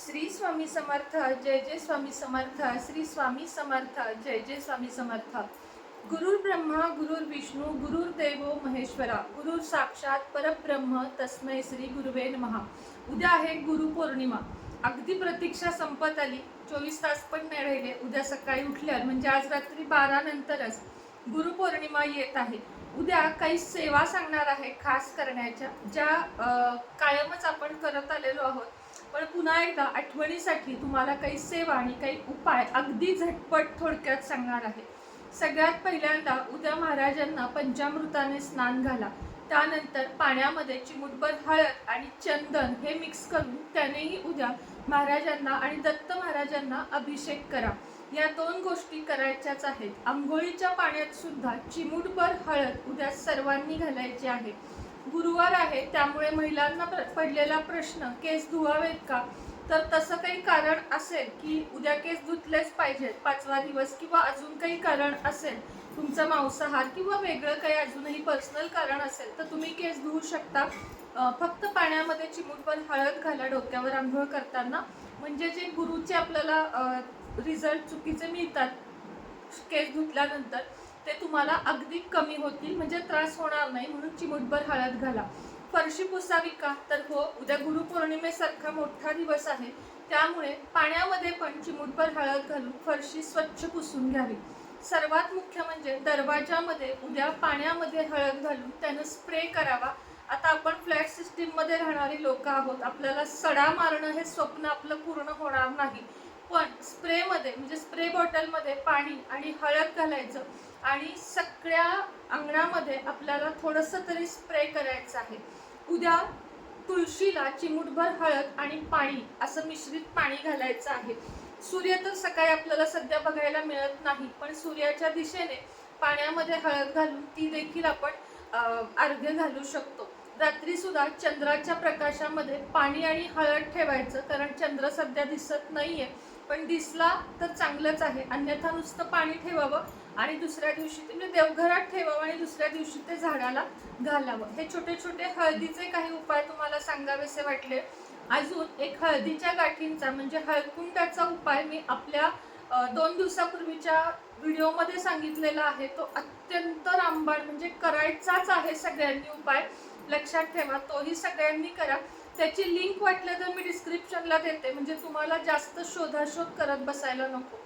श्री स्वामी समर्थ. जय जय स्वामी समर्थ. श्री स्वामी समर्थ. जय जय स्वामी समर्थ. गुरुर् ब्रह्मा गुरुर् विष्णू गुरुर्देवो महेश्वरा, गुरुर साक्षात परब्रह्म तस्मै श्री गुरुवे नमः. उद्या आहे गुरुपौर्णिमा. अगदी प्रतीक्षा संपत आली. 24 तास पण नाही राहिले. उद्या सकाळी उठल्यावर म्हणजे आज रात्री 12 नंतरच गुरुपौर्णिमा येत आहे. उद्या काही सेवा सांगणार आहे खास करण्याच्या, ज्या कायमच आपण करत आलेलो आहोत. पण पुन्हा एकदा आठवणीसाठी तुम्हाला काही सेवा आणि काही उपाय अगदी झटपट थोडक्यात सांगणार आहे. सगळ्यात पहिल्यांदा उद्या महाराजांना पंचामृताने स्नान घाला. त्यानंतर पाण्यामध्ये चिमूटभर हळद आणि चंदन हे मिक्स करून त्यानेही उद्या महाराजांना आणि दत्त महाराजांना अभिषेक करा. या दोन गोष्टी करायच्याच आहेत. आंघोळीच्या पाण्यात सुद्धा चिमूटभर हळद उद्या सर्वांनी घालायची आहे. गुरुवार आहे त्यामुळे महिलांना पडलेला प्रश्न केस धुवावेत का, तर तसं काही कारण असेल की उद्या केस धुतलेच पाहिजेत 5वा दिवस, किंवा अजून काही कारण असेल, तुमचा मांसाहार किंवा वेगळं काही अजूनही पर्सनल कारण असेल, तर तुम्ही केस धुवू शकता. फक्त पाण्यामध्ये चिमूटभर हळद घाला डोक्यावर आंघोळ करताना. म्हणजे जे गुरुचे आपल्याला रिझल्ट चुकीचे मिळतात केस धुतल्यानंतर, ते तुम्हाला अगदी कमी होतील, म्हणजे त्रास होणार नाही. म्हणून चिमूटभर हळद घाला. फरशी पुसावी का, तर हो, उद्या गुरुपौर्णिमेसारखा मोठा दिवस आहे, त्यामुळे पाण्यामध्ये पण चिमूटभर हळद घालून फरशी स्वच्छ पुसून घ्यावी. सर्वात मुख्य म्हणजे दरवाजामध्ये उद्या पाण्यामध्ये हळद घालून त्यानं स्प्रे करावा. आता आपण फ्लॅट सिस्टीममध्ये राहणारी लोक आहोत, आपल्याला सडा मारणं हे स्वप्न आपलं पूर्ण होणार नाही. पण स्प्रेमध्ये म्हणजे स्प्रे बॉटलमध्ये पाणी आणि हळद घालायचं आणि सगळ्या अंगणामध्ये आपल्याला थोडंसं तरी स्प्रे करायचं आहे. उद्या तुळशीला चिमूटभर हळद आणि पाणी असं मिश्रित पाणी घालायचं आहे. सूर्य तर सकाळी आपल्याला सध्या बघायला मिळत नाही, पण सूर्याच्या दिशेने पाण्यामध्ये हळद घालून ती देखील आपण अर्घ्य घालू शकतो. रात्री सुद्धा चंद्राच्या प्रकाशामध्ये पाणी आणि हळद ठेवायचं, कारण चंद्र सध्या दिसत नाहीये, पण दिसला तर चांगलंच आहे. अन्यथा नुसतं पाणी ठेवावं आणि दुसऱ्या दिवशी म्हणजे देवघरात ठेवावं आणि दुसऱ्या दिवशी ते झाडाला घालावं. हे छोटे छोटे हळदीचे काही उपाय तुम्हाला सांगावेसे वाटले. अजून एक हळदीच्या गाठींचा म्हणजे हळकुंडाचा उपाय मी आपल्या 2 दिवसापूर्वीच्या व्हिडिओमध्ये सांगितलेला आहे. तो अत्यंत रामबाण म्हणजे करायचाच आहे सगळ्यांनी उपाय. लक्षात ठेवा, तोही सगळ्यांनी करा. त्याची लिंक वाटलं तर मी डिस्क्रिप्शनला देते, म्हणजे तुम्हाला जास्त शोधाशोध करत बसायला नको.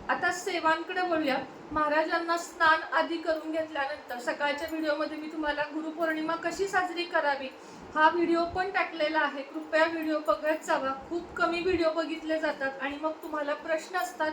आता सेवांकडे वळूया. महाराजांना स्नान आधी करून घेतल्यानंतर सकाळच्या व्हिडिओमध्ये मी तुम्हाला गुरुपौर्णिमा कशी साजरी करावी हा व्हिडिओ पण टाकलेला आहे. कृपया व्हिडिओ बघत जावा. खूप कमी व्हिडिओ बघितले जातात आणि मग तुम्हाला प्रश्न असतात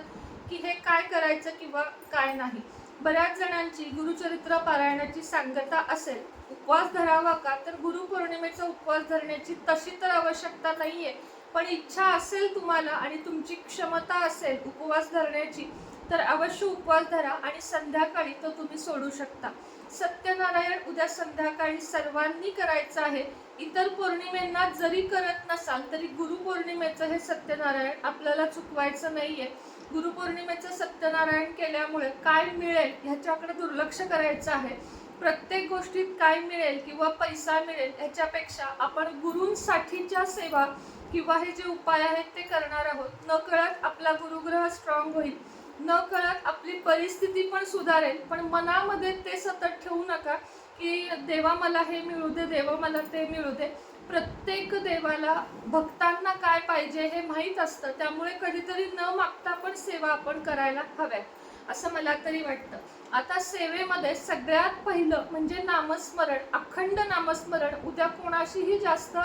की हे काय करायचं किंवा काय नाही. बऱ्याच जणांची गुरुचरित्र पारायणाची सांगता असेल, उपवास धरावा का, तर गुरुपौर्णिमेचा उपवास धरण्याची तशी तर आवश्यकता नाहीये. पण इच्छा असेल तुम्हाला आणि तुमची क्षमता असेल उपवास धरण्याची, तर अवश्य उपवास धरा आणि संध्याकाळी तो तुम्ही सोडू शकता. सत्यनारायण उद्या संध्याकाळी सर्वांनी करायचं आहे. इतर पौर्णिमेंना जरी करत नसाल तरी गुरुपौर्णिमेचं हे सत्यनारायण आपल्याला चुकवायचं नाहीये. गुरुपौर्णिमेचं सत्यनारायण केल्यामुळे काय मिळेल ह्याच्याकडे दुर्लक्ष करायचं आहे. प्रत्येक गोष्टीत काय मिळेल किंवा पैसा मिळेल ह्याच्यापेक्षा आपण गुरूंसाठीच्या सेवा किंवा हे जे उपाय आहेत ते करणार आहोत. न कळत आपला गुरुग्रह स्ट्रॉंग होईल, न कळत आपली परिस्थिती पण सुधारेल. पण मनामध्ये ते सतत ठेवू नका की देवा मला हे मिळू दे, देवा मला ते मिळू दे. प्रत्येक देवाला भक्तांना काय पाहिजे हे माहीत असतं, त्यामुळे कधीतरी न मागता पण सेवा आपण करायला हव्यात असं मला तरी वाटतं. आता सेवेमध्ये सगळ्यात पहिलं म्हणजे नामस्मरण, अखंड नामस्मरण. उद्या कोणाशीही जास्त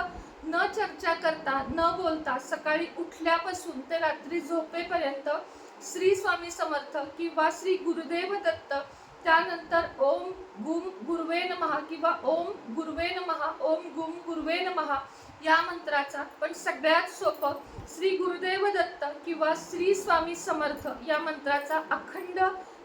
न चर्चा करता न बोलता सकाळी उठल्यापासून ते रात्री झोपेपर्यंत श्री स्वामी समर्थ किंवा श्री गुरुदेव दत्त, त्यानंतर ओम गुम गुरुवे नमः किंवा ओम गुरुवे नमः, ओम गुम गुरुवे नमः या मंत्राचा, पण सगळ्यात सोपं श्री गुरुदेव दत्त किंवा श्री स्वामी समर्थ या मंत्राचा अखंड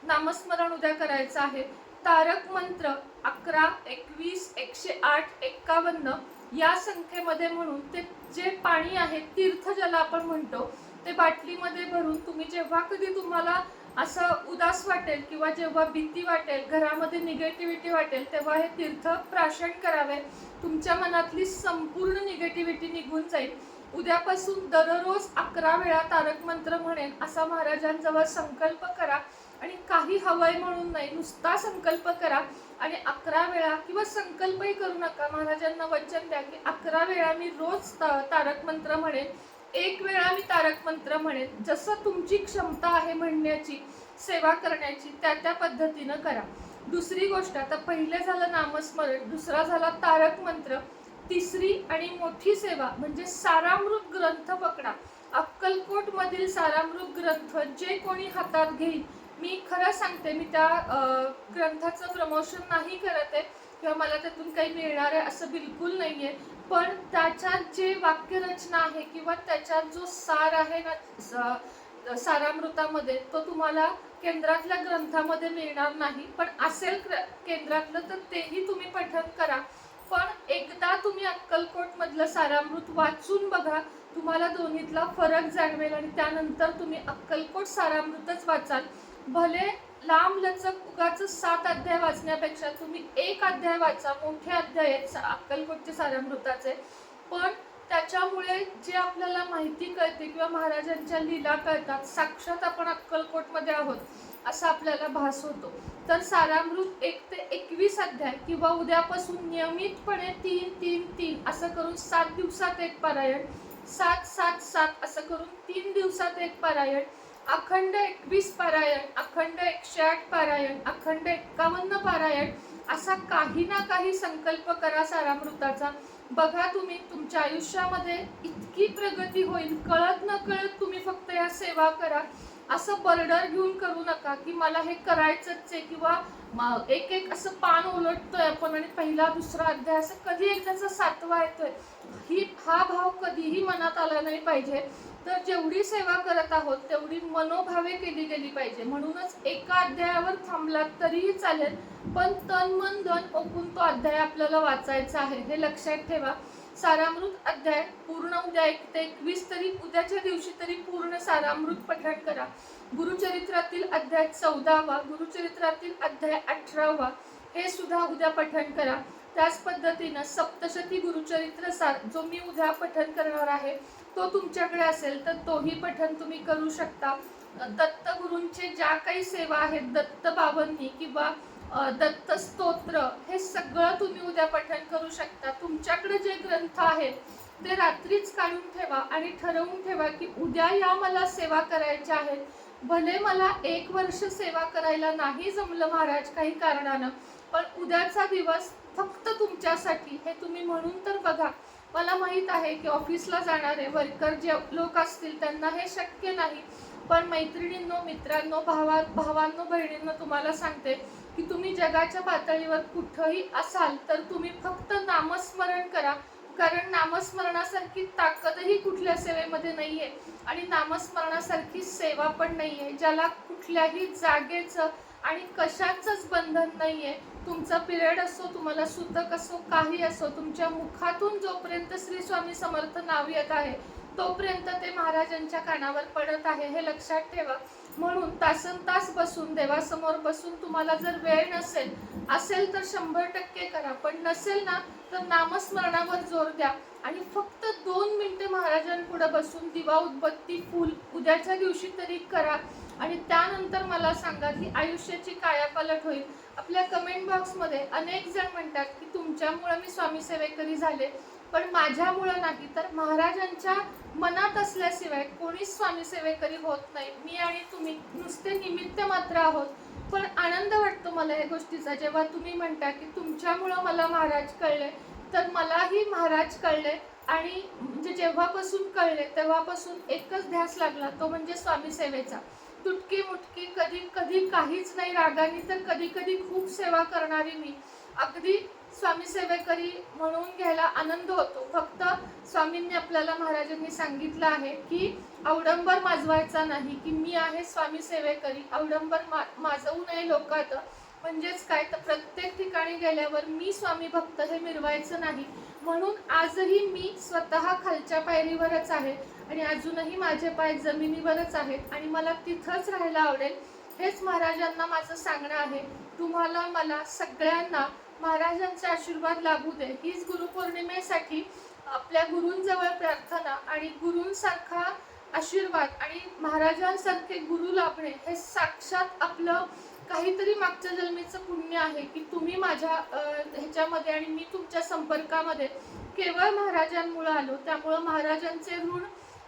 नामस्मरण उद्या करायचं आहे. तारक मंत्र 11, 21, 108, 51 या संख्येमध्ये म्हणून ते जे पाणी आहे तीर्थ ज्याला आपण म्हणतो, ते बाटलीमध्ये भरून तुम्ही जेव्हा कधी तुम्हाला असं उदास वाटेल किंवा जेव्हा भीती वाटेल, घरामध्ये निगेटिव्हिटी वाटेल, तेव्हा हे तीर्थ प्राशन करावे. तुमच्या मनातली संपूर्ण निगेटिव्हिटी निघून जाईल. उद्यापासून दररोज 11 वेळा तारक मंत्र म्हणेन असा महाराजांजवळ संकल्प करा. आणि काही हवंय म्हणून नाही, नुसता संकल्प करा आणि 11 वेळा, किंवा संकल्पही करू नका, महाराजांना वचन द्या की 11 वेळा मी रोज तारक मंत्र म्हणेन, 1 वेळा मी तारक मंत्र म्हणेन. जसं तुमची क्षमता आहे म्हणण्याची, सेवा करण्याची, त्या पद्धतीनं करा. दुसरी गोष्ट, आता पहिले झालं नामस्मरण, दुसरा झाला तारक मंत्र, तिसरी आणि मोठी सेवा म्हणजे सारामृत ग्रंथ पकडा. अक्कलकोट मधील सारामृत ग्रंथ जे कोणी हातात घेईल, मी खरं सांगते, मी त्या ग्रंथाचं प्रमोशन नाही करत आहे किंवा मला त्यातून काही मिळणार आहे असं बिलकुल नाहीये, पण त्याच्यात जे वाक्यरचना आहे किंवा त्याच्यात जो सार आहे ना सारामृतामध्ये, तो तुम्हाला केंद्रातल्या ग्रंथामध्ये मिळणार नाही. पण असेल केंद्रातलं तर तेही तुम्ही पठण करा. पण एकदा तुम्ही अक्कलकोट मधलं सारामृत वाचून बघा, तुम्हाला दोन्हीतला फरक जाणवेल आणि त्यानंतर तुम्ही अक्कलकोट सारामृतच वाचाल. भले लांब लचक उगाच 7 अध्याय वाचण्यापेक्षा तुम्ही 1 अध्याय वाचा, मोठे अध्याय आहेत अक्कलकोटचे सारामृताचे, पण त्याच्यामुळे जे आपल्याला माहिती कळते किंवा महाराजांच्या लीला कळतात, साक्षात आपण अक्कलकोटमध्ये आहोत असा आपल्याला भास होतो. तर सारामृत 1 ते 21 अध्याय किंवा उद्यापासून नियमितपणे 3-3-3 असं करून 7 दिवसात एक पारायण, 7-7-7 असं करून 3 दिवसात एक पारायण, अखंड 21 पारायण, अखंड 108 पारायण, अखंड 51 पारायण, असा काही ना काही संकल्प करा सारामृताचा. बघा तुम्ही तुमच्या आयुष्यामध्ये इतकी प्रगती होईल. कळत न कळत तुम्ही फक्त या सेवा करा. असं बर्डर घेऊन करू नका की मला हे करायचंच आहे, किंवा एक असं पान उलटतोय आपण आणि पहिला दुसरा अध्याय असं कधी एकदाचा 7वा येतोय, हा भाव कधीही मनात आला नाही पाहिजे. तर जेवढी सेवा करत आहोत तेवढी मनोभावे केली गेली पाहिजे. म्हणूनच एका अध्यायावर थांबलात तरीही चालेल, पण तन मन धन ओकून तो अध्याय आपल्याला वाचायचा आहे, हे लक्षात ठेवा. सारामृत अध्याय पूर्ण उद्या 1 ते 21 तरी उद्याच्या दिवशी तरी पूर्ण सारामृत पठण करा. गुरुचरित्रातील अध्याय 14वा, गुरुचरित्रातील अध्याय 18वा हे सुद्धा उद्या पठण करा. त्याच पद्धतीनं सप्तशती गुरुचरित्र सार जो मी उद्या पठण करणार आहे, तो तुमच्याकडे असेल तर तोही पठण तुम्ही करू शकता. दत्तगुरूंचे ज्या काही सेवा आहेत, दत्त बावन्नी किंवा दत्त स्तोत्र, हे सगळं तुम्ही उद्या पठण करू शकता. तुमच्याकडे जे ग्रंथ आहेत ते रात्रीच काढून ठेवा आणि ठरवून ठेवा की उद्या या मला सेवा करायच्या आहेत. भले मला 1 वर्ष सेवा करायला नाही जमलं महाराज काही कारणानं, पण उद्याचा दिवस फक्त तुमच्यासाठी, हे तुम्ही म्हणून तर बघा. मला माहित आहे की ऑफिसला जाणारे वर्कर जे लोक असतील त्यांना हे शक्य नाही, पण मैत्रिणींनो, मित्रांनो, भावांनो, बहिणींनो, तुम्हाला सांगते की तुम्ही जगाच्या पातळीवर कुठंही असाल तर तुम्ही फक्त नामस्मरण करा, कारण नामस्मरणासारखी ताकदही कुठल्या सेवेमध्ये नाहीये आणि नामस्मरणासारखी सेवा पण नाहीये, ज्याला कुठल्याही जागेचं आणि कशाचंच बंधन नाहीये. तुमचा पिरियड असो, तुम्हाला सुतक असो, काही असो, तुमच्या मुखातून जोपर्यंत श्री स्वामी समर्थ नाव येत आहे तोपर्यंत ते महाराजांच्या कानावर पडत आहे, हे लक्षात ठेवा. म्हणून तासनतास बसून देवासमोर बसून तुम्हाला जर वेळ असेल तर 100% करा, पण नसेल ना तर नामस्मरणावर जोर द्या आणि फक्त 2 मिनिटे महाराजांपुढे बसून दिवा उदबत्ती फूल उद्याच्या दिवशी तरी करा. आणि त्यानंतर मला सांगा की आयुष्याची कायापालट होईल. आपल्या कमेंट बॉक्समध्ये अनेक जण म्हणतात की तुमच्यामुळे मी स्वामी सेवेकरी झाले, पण माझ्यामुळं नाही, तर महाराजांच्या मनात असल्याशिवाय कोणीच स्वामी सेवेकरी होत नाही. मी आणि तुम्ही नुसते निमित्त मात्र आहोत. पण आनंद वाटतो मला या गोष्टीचा जेव्हा तुम्ही म्हणता की तुमच्यामुळं मला महाराज कळले. तर मलाही महाराज कळले आणि म्हणजे जेव्हापासून कळले तेव्हापासून एकच ध्यास लागला, तो म्हणजे स्वामी सेवेचा. तुटकी मुटकी, कधी कधी काहीच नाही रागानी, तर कधी कधी खूप सेवा करणारी मी. अगदी स्वामी सेवेकरी म्हणून घ्यायला आनंद होतो. फक्त स्वामींनी आपल्याला, महाराजांनी सांगितलं आहे की अवडंबर माजवायचा नाही, की मी आहे स्वामी सेवेकरी, अवडंबर माजवू नये लोकात. म्हणजेच काय, तर प्रत्येक ठिकाणी गेल्यावर मी स्वामी भक्त हे मिरवायचं नाही. म्हणून आजही मी स्वतः खालच्या पायरीवरच आहे आणि अजूनही माझे पाय जमिनीवरच आहेत आणि मला तिथंच राहायला आवडेल. हेच महाराजांना माझं सांगणं आहे. तुम्हाला, मला, सगळ्यांना महाराजांचा आशीर्वाद लाभू दे. हीच गुरुपौर्णिमेसाठी आपल्या गुरूंजवळ प्रार्थना आणि गुरूंसारखा आशीर्वाद आणि महाराजांसारखे गुरु लाभणे हे साक्षात आपलं काहीतरी मागच्या जन्मीचं पुण्य आहे की तुम्ही माझ्या ह्याच्यामध्ये आणि मी तुमच्या संपर्कामध्ये केवळ महाराजांमुळे आलो, त्यामुळं महाराजांचे ऋण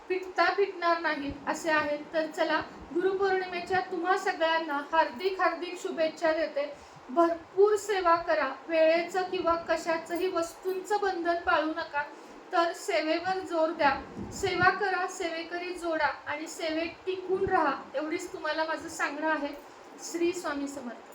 फिटणार नाहीत असे आहेत. तर चला, गुरुपौर्णिमेच्या तुम्हा सगळ्यांना हार्दिक हार्दिक शुभेच्छा देते. भरपूर सेवा करा, वेळेचं किंवा कशाचंही वस्तूंचं बंधन पाळू नका, तर सेवेवर जोर द्या. सेवा करा, सेवेकरी जोडा आणि सेवेत टिकून राहा, एवढीच तुम्हाला माझं सांगणं आहे. श्री स्वामी समर्थ.